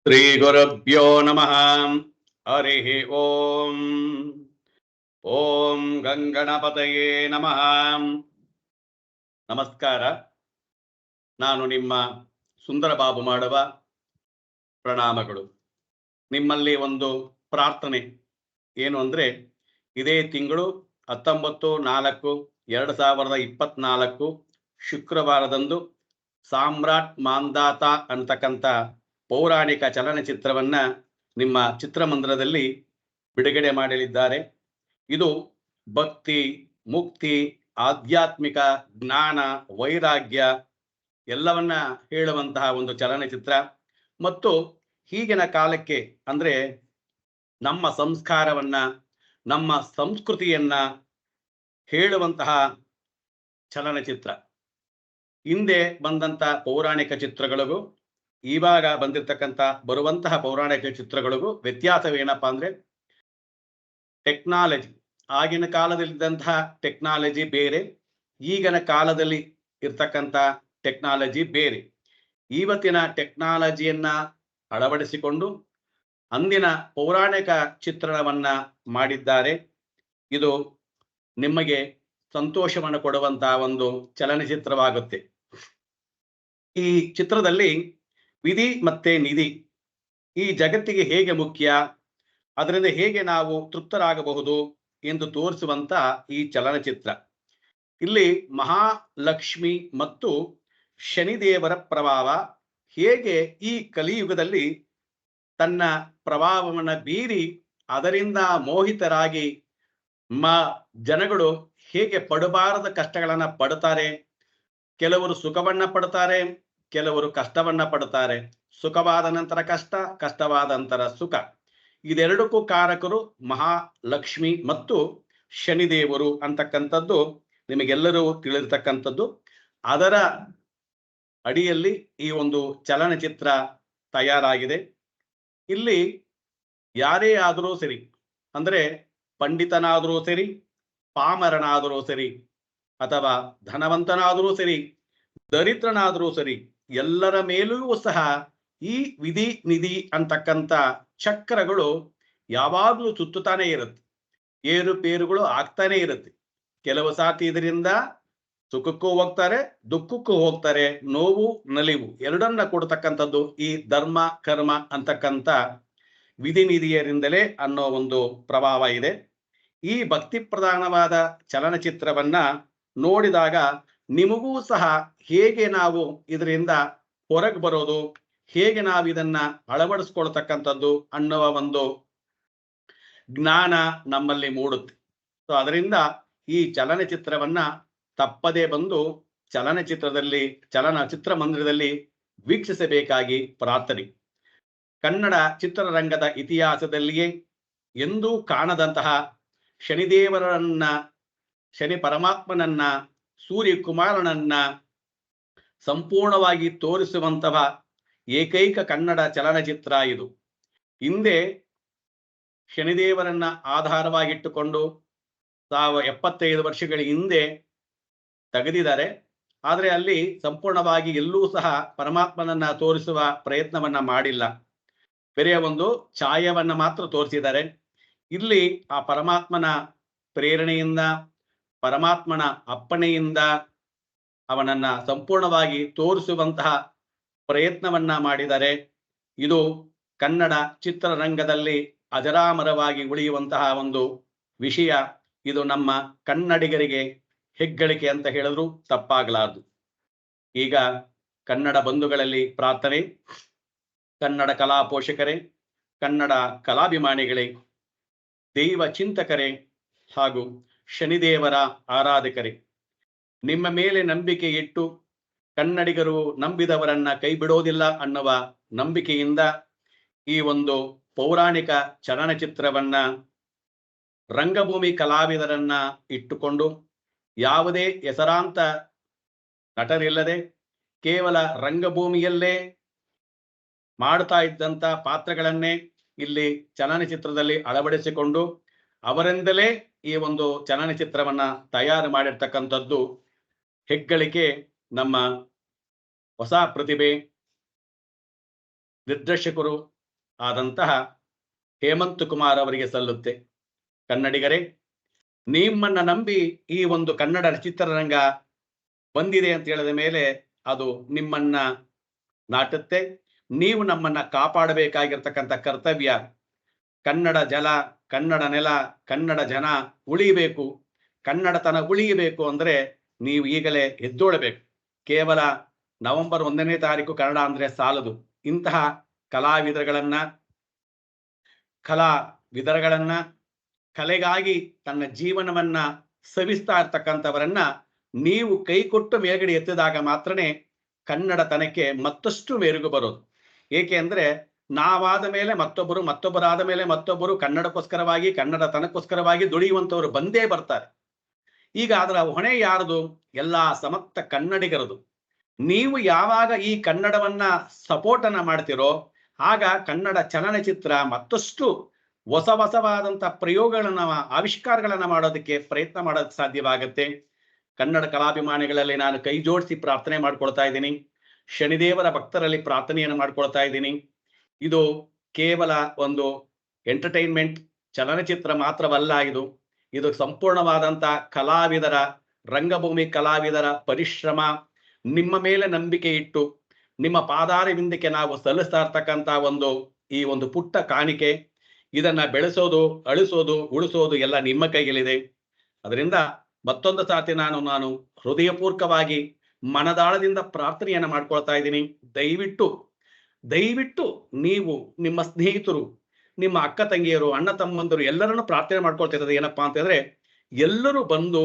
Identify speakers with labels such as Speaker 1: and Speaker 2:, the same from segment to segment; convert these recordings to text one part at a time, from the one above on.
Speaker 1: ಶ್ರೀಗುರುಭ್ಯೋ ನಮಃ. ಹರಿಃ ಓಂ. ಓಂ ಗಂಗಣಪತಯೇ ನಮಃ. ನಮಸ್ಕಾರ. ನಾನು ನಿಮ್ಮ ಸುಂದರಬಾಬು ಮಾಡುವ ಪ್ರಣಾಮಗಳು. ನಿಮ್ಮಲ್ಲಿ ಒಂದು ಪ್ರಾರ್ಥನೆ ಏನು ಅಂದರೆ, ಇದೇ ತಿಂಗಳು 19/4/2024 ಶುಕ್ರವಾರದಂದು ಸಾಮ್ರಾಟ್ ಮಾಂಧಾತ ಅಂತಕ್ಕಂಥ ಪೌರಾಣಿಕ ಚಲನಚಿತ್ರವನ್ನ ನಿಮ್ಮ ಚಿತ್ರಮಂದಿರದಲ್ಲಿ ಬಿಡುಗಡೆ ಮಾಡಲಿದ್ದಾರೆ. ಇದು ಭಕ್ತಿ, ಮುಕ್ತಿ, ಆಧ್ಯಾತ್ಮಿಕ, ಜ್ಞಾನ, ವೈರಾಗ್ಯ ಎಲ್ಲವನ್ನ ಹೇಳುವಂತಹ ಒಂದು ಚಲನಚಿತ್ರ ಮತ್ತು ಈಗಿನ ಕಾಲಕ್ಕೆ ಅಂದರೆ ನಮ್ಮ ಸಂಸ್ಕಾರವನ್ನ, ನಮ್ಮ ಸಂಸ್ಕೃತಿಯನ್ನ ಹೇಳುವಂತಹ ಚಲನಚಿತ್ರ. ಹಿಂದೆ ಬಂದಂಥ ಪೌರಾಣಿಕ ಚಿತ್ರಗಳಿಗೂ ಇವಾಗ ಬರುವಂತಹ ಪೌರಾಣಿಕ ಚಿತ್ರಗಳಿಗೂ ವ್ಯತ್ಯಾಸವೇನಪ್ಪ ಅಂದ್ರೆ, ಟೆಕ್ನಾಲಜಿ, ಆಗಿನ ಕಾಲದಲ್ಲಿದ್ದಂತಹ ಟೆಕ್ನಾಲಜಿ ಬೇರೆ, ಈಗಿನ ಕಾಲದಲ್ಲಿ ಇರ್ತಕ್ಕಂಥ ಟೆಕ್ನಾಲಜಿ ಬೇರೆ. ಇವತ್ತಿನ ಟೆಕ್ನಾಲಜಿಯನ್ನ ಅಳವಡಿಸಿಕೊಂಡು ಅಂದಿನ ಪೌರಾಣಿಕ ಚಿತ್ರಣವನ್ನ ಮಾಡಿದ್ದಾರೆ. ಇದು ನಿಮಗೆ ಸಂತೋಷವನ್ನು ಕೊಡುವಂತಹ ಒಂದು ಚಲನಚಿತ್ರವಾಗುತ್ತೆ. ಈ ಚಿತ್ರದಲ್ಲಿ ವಿಧಿ ಮತ್ತೆ ನಿಧಿ ಈ ಜಗತ್ತಿಗೆ ಹೇಗೆ ಮುಖ್ಯ, ಅದರಿಂದ ಹೇಗೆ ನಾವು ತೃಪ್ತರಾಗಬಹುದು ಎಂದು ತೋರಿಸುವಂತ ಈ ಚಲನಚಿತ್ರ. ಇಲ್ಲಿ ಮಹಾಲಕ್ಷ್ಮಿ ಮತ್ತು ಶನಿದೇವರ ಪ್ರಭಾವ ಹೇಗೆ ಈ ಕಲಿಯುಗದಲ್ಲಿ ತನ್ನ ಪ್ರಭಾವವನ್ನು ಬೀರಿ ಅದರಿಂದ ಮೋಹಿತರಾಗಿ ಜನಗಳು ಹೇಗೆ ಪಡಬಾರದ ಕಷ್ಟಗಳನ್ನ ಪಡ್ತಾರೆ. ಕೆಲವರು ಸುಖವನ್ನ ಪಡ್ತಾರೆ, ಕೆಲವರು ಕಷ್ಟವನ್ನ ಪಡ್ತಾರೆ. ಸುಖವಾದ ನಂತರ ಕಷ್ಟ, ಕಷ್ಟವಾದ ನಂತರ ಸುಖ. ಇದೆರಡಕ್ಕೂ ಕಾರಕರು ಮಹಾಲಕ್ಷ್ಮಿ ಮತ್ತು ಶನಿದೇವರು ಅಂತಕ್ಕಂಥದ್ದು ನಿಮಗೆಲ್ಲರೂ ತಿಳಿದಿರ್ತಕ್ಕಂಥದ್ದು. ಅದರ ಅಡಿಯಲ್ಲಿ ಈ ಒಂದು ಚಲನಚಿತ್ರ ತಯಾರಾಗಿದೆ. ಇಲ್ಲಿ ಯಾರೇ ಆದರೂ ಸರಿ, ಅಂದ್ರೆ ಪಂಡಿತನಾದರೂ ಸರಿ, ಪಾಮರನಾದರೂ ಸರಿ, ಅಥವಾ ಧನವಂತನಾದರೂ ಸರಿ, ದರಿದ್ರನಾದರೂ ಸರಿ, ಎಲ್ಲರ ಮೇಲೂ ಸಹ ಈ ವಿಧಿ ನಿಧಿ ಅಂತಕ್ಕಂಥ ಚಕ್ರಗಳು ಯಾವಾಗಲೂ ಸುತ್ತುತ್ತಾನೆ ಇರುತ್ತೆ. ಏರುಪೇರುಗಳು ಆಗ್ತಾನೆ ಇರುತ್ತೆ. ಕೆಲವು ಸಾತಿ ಇದರಿಂದ ಸುಖಕ್ಕೂ ಹೋಗ್ತಾರೆ, ದುಃಖಕ್ಕೂ ಹೋಗ್ತಾರೆ. ನೋವು ನಲಿವು ಎರಡನ್ನ ಕೊಡ್ತಕ್ಕಂಥದ್ದು ಈ ಧರ್ಮ ಕರ್ಮ ಅಂತಕ್ಕಂಥ ವಿಧಿ ನಿಧಿಯರಿಂದಲೇ ಅನ್ನೋ ಒಂದು ಪ್ರಭಾವ ಇದೆ. ಈ ಭಕ್ತಿ ಪ್ರಧಾನವಾದ ಚಲನಚಿತ್ರವನ್ನ ನೋಡಿದಾಗ ನಿಮಗೂ ಸಹ ಹೇಗೆ ನಾವು ಇದರಿಂದ ಹೊರಗೆ ಬರೋದು, ಹೇಗೆ ನಾವು ಇದನ್ನ ಅಳವಡಿಸ್ಕೊಳ್ತಕ್ಕಂಥದ್ದು ಅನ್ನುವ ಒಂದು ಜ್ಞಾನ ನಮ್ಮಲ್ಲಿ ಮೂಡುತ್ತೆ. ಸೊ ಅದರಿಂದ ಈ ಚಲನಚಿತ್ರವನ್ನ ತಪ್ಪದೇ ಬಂದು ಚಲನಚಿತ್ರ ಮಂದಿರದಲ್ಲಿ ವೀಕ್ಷಿಸಬೇಕಾಗಿ ಪ್ರಾರ್ಥನೆ. ಕನ್ನಡ ಚಿತ್ರರಂಗದ ಇತಿಹಾಸದಲ್ಲಿಯೇ ಎಂದೂ ಕಾಣದಂತಹ ಶನಿದೇವರನ್ನ, ಶನಿ ಪರಮಾತ್ಮನನ್ನ, ಸೂರ್ಯಕುಮಾರನನ್ನ ಸಂಪೂರ್ಣವಾಗಿ ತೋರಿಸುವಂತಹ ಏಕೈಕ ಕನ್ನಡ ಚಲನಚಿತ್ರ ಇದು. ಹಿಂದೆ ಶನಿದೇವರನ್ನ ಆಧಾರವಾಗಿಟ್ಟುಕೊಂಡು 75 ವರ್ಷಗಳ ಹಿಂದೆ ತೆಗೆದಿದ್ದಾರೆ. ಆದರೆ ಅಲ್ಲಿ ಸಂಪೂರ್ಣವಾಗಿ ಎಲ್ಲೂ ಸಹ ಪರಮಾತ್ಮನನ್ನ ತೋರಿಸುವ ಪ್ರಯತ್ನವನ್ನ ಮಾಡಿಲ್ಲ. ಬೇರೆಯ ಒಂದು ಛಾಯವನ್ನ ಮಾತ್ರ ತೋರಿಸಿದ್ದಾರೆ. ಇಲ್ಲಿ ಆ ಪರಮಾತ್ಮನ ಪ್ರೇರಣೆಯಿಂದ, ಪರಮಾತ್ಮನ ಅಪ್ಪಣೆಯಿಂದ ಅವನನ್ನ ಸಂಪೂರ್ಣವಾಗಿ ತೋರಿಸುವಂತಹ ಪ್ರಯತ್ನವನ್ನ ಮಾಡಿದ್ದಾರೆ. ಇದು ಕನ್ನಡ ಚಿತ್ರರಂಗದಲ್ಲಿ ಅಜರಾಮರವಾಗಿ ಉಳಿಯುವಂತಹ ಒಂದು ವಿಷಯ. ಇದು ನಮ್ಮ ಕನ್ನಡಿಗರಿಗೆ ಹೆಗ್ಗಳಿಕೆ ಅಂತ ಹೇಳಿದ್ರು ತಪ್ಪಾಗಲಾರದು. ಈಗ ಕನ್ನಡ ಬಂಧುಗಳಲ್ಲಿ ಪ್ರಾರ್ಥನೆ. ಕನ್ನಡ ಕಲಾ ಪೋಷಕರೇ, ಕನ್ನಡ ಕಲಾಭಿಮಾನಿಗಳೇ, ದೈವ ಚಿಂತಕರೇ ಹಾಗೂ ಶನಿದೇವರ ಆರಾಧಕರೇ, ನಿಮ್ಮ ಮೇಲೆ ನಂಬಿಕೆ ಇಟ್ಟು ಕನ್ನಡಿಗರು ನಂಬಿದವರನ್ನ ಕೈ ಬಿಡೋದಿಲ್ಲ ಅನ್ನುವ ನಂಬಿಕೆಯಿಂದ ಈ ಒಂದು ಪೌರಾಣಿಕ ಚಲನಚಿತ್ರವನ್ನ ರಂಗಭೂಮಿ ಕಲಾವಿದರನ್ನ ಇಟ್ಟುಕೊಂಡು ಯಾವುದೇ ಹೆಸರಾಂತ ನಟರಿಲ್ಲದೆ ಕೇವಲ ರಂಗಭೂಮಿಯಲ್ಲೇ ಮಾಡ್ತಾ ಇದ್ದಂಥ ಪಾತ್ರಗಳನ್ನೇ ಇಲ್ಲಿ ಚಲನಚಿತ್ರದಲ್ಲಿ ಅಳವಡಿಸಿಕೊಂಡು ಅವರಿಂದಲೇ ಈ ಒಂದು ಚಲನಚಿತ್ರವನ್ನ ತಯಾರು ಮಾಡಿರ್ತಕ್ಕಂಥದ್ದು ಹೆಗ್ಗಳಿಕೆ. ನಮ್ಮ ಹೊಸ ಪ್ರತಿಭೆ ನಿರ್ದೇಶಕರು ಆದಂತಹ ಹೇಮಂತ್ ಕುಮಾರ್ ಅವರಿಗೆ ಸಲ್ಲುತ್ತೆ. ಕನ್ನಡಿಗರೇ, ನಿಮ್ಮನ್ನ ನಂಬಿ ಈ ಒಂದು ಕನ್ನಡ ಚಿತ್ರರಂಗ ಬಂದಿದೆ ಅಂತ ಹೇಳಿದ ಮೇಲೆ ಅದು ನಿಮ್ಮನ್ನ ನಾಟುತ್ತೆ. ನೀವು ನಮ್ಮನ್ನ ಕಾಪಾಡಬೇಕಾಗಿರ್ತಕ್ಕಂಥ ಕರ್ತವ್ಯ. ಕನ್ನಡ ಜಲ, ಕನ್ನಡ ನೆಲ, ಕನ್ನಡ ಜನ ಉಳಿಯಬೇಕು, ಕನ್ನಡತನ ಉಳಿಯಬೇಕು ಅಂದ್ರೆ ನೀವು ಈಗಲೇ ಎದ್ದೋಳಬೇಕು. ಕೇವಲ ನವೆಂಬರ್ 1ನೇ ತಾರೀಕು ಕನ್ನಡ ಅಂದ್ರೆ ಸಾಲದು. ಇಂತಹ ಕಲಾವಿದರಗಳನ್ನ ಕಲೆಗಾಗಿ ತನ್ನ ಜೀವನವನ್ನ ಸವಿಸ್ತಾ ಇರ್ತಕ್ಕಂಥವರನ್ನ ನೀವು ಕೈ ಕೊಟ್ಟು ಮೇಲ್ಗಡೆ ಎತ್ತಿದಾಗ ಮಾತ್ರನೇ ಕನ್ನಡತನಕ್ಕೆ ಮತ್ತಷ್ಟು ಮೆರುಗು ಬರೋದು. ಏಕೆ ಅಂದ್ರೆ ನಾವಾದ ಮೇಲೆ ಮತ್ತೊಬ್ಬರು, ಮತ್ತೊಬ್ಬರಾದ ಮೇಲೆ ಮತ್ತೊಬ್ಬರು ಕನ್ನಡಕ್ಕೋಸ್ಕರವಾಗಿ, ಕನ್ನಡತನಕ್ಕೋಸ್ಕರವಾಗಿ ದುಡಿಯುವಂತವರು ಬಂದೇ ಬರ್ತಾರೆ. ಈಗ ಅದರ ಹೊಣೆ ಯಾರದು? ಎಲ್ಲಾ ಸಮಸ್ತ ಕನ್ನಡಿಗರದು. ನೀವು ಯಾವಾಗ ಈ ಕನ್ನಡವನ್ನ ಸಪೋರ್ಟ್ ಅನ್ನ ಮಾಡ್ತಿರೋ ಆಗ ಕನ್ನಡ ಚಲನಚಿತ್ರ ಮತ್ತಷ್ಟು ಹೊಸವಾದಂತಹ ಪ್ರಯೋಗಗಳನ್ನ, ಆವಿಷ್ಕಾರಗಳನ್ನ ಮಾಡೋದಕ್ಕೆ ಪ್ರಯತ್ನ ಮಾಡೋದಕ್ಕೆ ಸಾಧ್ಯವಾಗುತ್ತೆ. ಕನ್ನಡ ಕಲಾಭಿಮಾನಿಗಳಲ್ಲಿ ನಾನು ಕೈ ಜೋಡಿಸಿ ಪ್ರಾರ್ಥನೆ ಮಾಡ್ಕೊಳ್ತಾ ಇದ್ದೀನಿ. ಶನಿದೇವರ ಭಕ್ತರಲ್ಲಿ ಪ್ರಾರ್ಥನೆಯನ್ನು ಮಾಡ್ಕೊಳ್ತಾ ಇದ್ದೀನಿ. ಇದು ಕೇವಲ ಒಂದು ಎಂಟರ್ಟೈನ್ಮೆಂಟ್ ಚಲನಚಿತ್ರ ಮಾತ್ರವಲ್ಲ. ಇದು ಸಂಪೂರ್ಣವಾದಂತಹ ಕಲಾವಿದರ, ರಂಗಭೂಮಿ ಕಲಾವಿದರ ಪರಿಶ್ರಮ, ನಿಮ್ಮ ಮೇಲೆ ನಂಬಿಕೆ ಇಟ್ಟು ನಿಮ್ಮ ಪಾದಾರವಿಂದಕ್ಕೆ ನಾವು ಸಲ್ಲಿಸ್ತಾ ಇರ್ತಕ್ಕಂಥ ಈ ಒಂದು ಪುಟ್ಟ ಕಾಣಿಕೆ. ಇದನ್ನ ಬೆಳೆಸೋದು, ಅಳಿಸೋದು, ಉಳಿಸೋದು ಎಲ್ಲ ನಿಮ್ಮ ಕೈಯಲ್ಲಿದೆ. ಅದರಿಂದ ಮತ್ತೊಂದು ಸಾತಿ ನಾನು ಹೃದಯಪೂರ್ವಕವಾಗಿ ಮನದಾಳದಿಂದ ಪ್ರಾರ್ಥನೆಯನ್ನ ಮಾಡ್ಕೊಳ್ತಾ ಇದ್ದೀನಿ. ದಯವಿಟ್ಟು ನೀವು ನಿಮ್ಮ ಸ್ನೇಹಿತರು, ನಿಮ್ಮ ಅಕ್ಕ ತಂಗಿಯರು, ಅಣ್ಣ ತಮ್ಮಂದರು ಎಲ್ಲರನ್ನು ಪ್ರಾರ್ಥನೆ ಮಾಡ್ಕೊಳ್ತಿರೋದು ಏನಪ್ಪಾ ಅಂತಂದ್ರೆ, ಎಲ್ಲರೂ ಬಂದು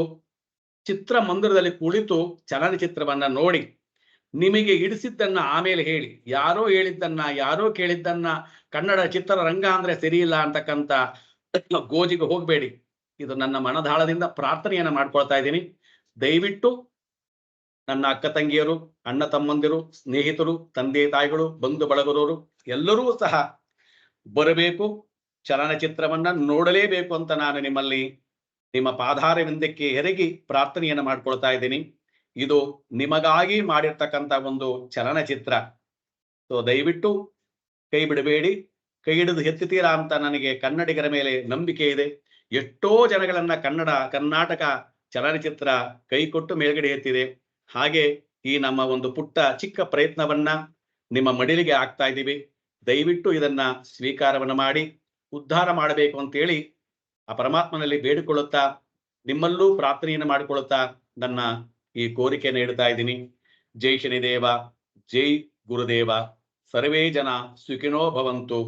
Speaker 1: ಚಿತ್ರಮಂದಿರದಲ್ಲಿ ಕುಳಿತು ಚಲನಚಿತ್ರವನ್ನ ನೋಡಿ ನಿಮಗೆ ಇಡಿಸಿದ್ದನ್ನ ಆಮೇಲೆ ಹೇಳಿ. ಯಾರೋ ಹೇಳಿದ್ದನ್ನ, ಯಾರೋ ಕೇಳಿದ್ದನ್ನ ಕನ್ನಡ ಚಿತ್ರರಂಗ ಅಂದ್ರೆ ಸರಿಯಿಲ್ಲ ಅಂತಕ್ಕಂಥ ಗೋಜಿಗೆ ಹೋಗಬೇಡಿ. ಇದು ನನ್ನ ಮನದಾಳದಿಂದ ಪ್ರಾರ್ಥನೆಯನ್ನ ಮಾಡ್ಕೊಳ್ತಾ ಇದ್ದೀನಿ. ದಯವಿಟ್ಟು ನನ್ನ ಅಕ್ಕ ತಂಗಿಯರು, ಅಣ್ಣ ತಮ್ಮಂದಿರು, ಸ್ನೇಹಿತರು, ತಂದೆ ತಾಯಿಗಳು, ಬಂಧು ಬಳಗದವರು ಎಲ್ಲರೂ ಸಹ ಬರಬೇಕು, ಚಲನಚಿತ್ರವನ್ನ ನೋಡಲೇಬೇಕು ಅಂತ ನಾನು ನಿಮ್ಮ ಪಾದಾರವಿಂದಕ್ಕೆ ಎರಗಿ ಪ್ರಾರ್ಥನೆಯನ್ನು ಮಾಡ್ಕೊಳ್ತಾ ಇದ್ದೀನಿ. ಇದು ನಿಮಗಾಗಿ ಮಾಡಿರ್ತಕ್ಕಂಥ ಒಂದು ಚಲನಚಿತ್ರ. ಸೊ ದಯವಿಟ್ಟು ಕೈ ಬಿಡಬೇಡಿ. ಕೈ ಹಿಡಿದು ಎತ್ತುತ್ತೀರಾ ಅಂತ ನನಗೆ ಕನ್ನಡಿಗರ ಮೇಲೆ ನಂಬಿಕೆ ಇದೆ. ಎಷ್ಟೋ ಜನಗಳನ್ನ ಕರ್ನಾಟಕ ಚಲನಚಿತ್ರ ಕೈ ಕೊಟ್ಟು ಮೇಲ್ಗಡೆ ಎತ್ತಿದೆ. ಹಾಗೆ ಈ ನಮ್ಮ ಒಂದು ಪುಟ್ಟ ಚಿಕ್ಕ ಪ್ರಯತ್ನವನ್ನ ನಿಮ್ಮ ಮಡಿಲಿಗೆ ಹಾಕ್ತಾ ಇದ್ದೀವಿ. ದಯವಿಟ್ಟು ಇದನ್ನ ಸ್ವೀಕಾರವನ್ನ ಮಾಡಿ ಉದ್ಧಾರ ಮಾಡಬೇಕು ಅಂತೇಳಿ ಆ ಪರಮಾತ್ಮನಲ್ಲಿ ಬೇಡಿಕೊಳ್ಳುತ್ತಾ, ನಿಮ್ಮಲ್ಲೂ ಪ್ರಾರ್ಥನೆಯನ್ನು ಮಾಡಿಕೊಳ್ಳುತ್ತಾ ನನ್ನ ಈ ಕೋರಿಕೆಯನ್ನು ಇಡ್ತಾ ಇದ್ದೀನಿ. ಜೈ ಶನಿದೇವ, ಜೈ ಗುರುದೇವ. ಸರ್ವೇ ಜನ ಸುಖಿನೋ ಭವಂತು.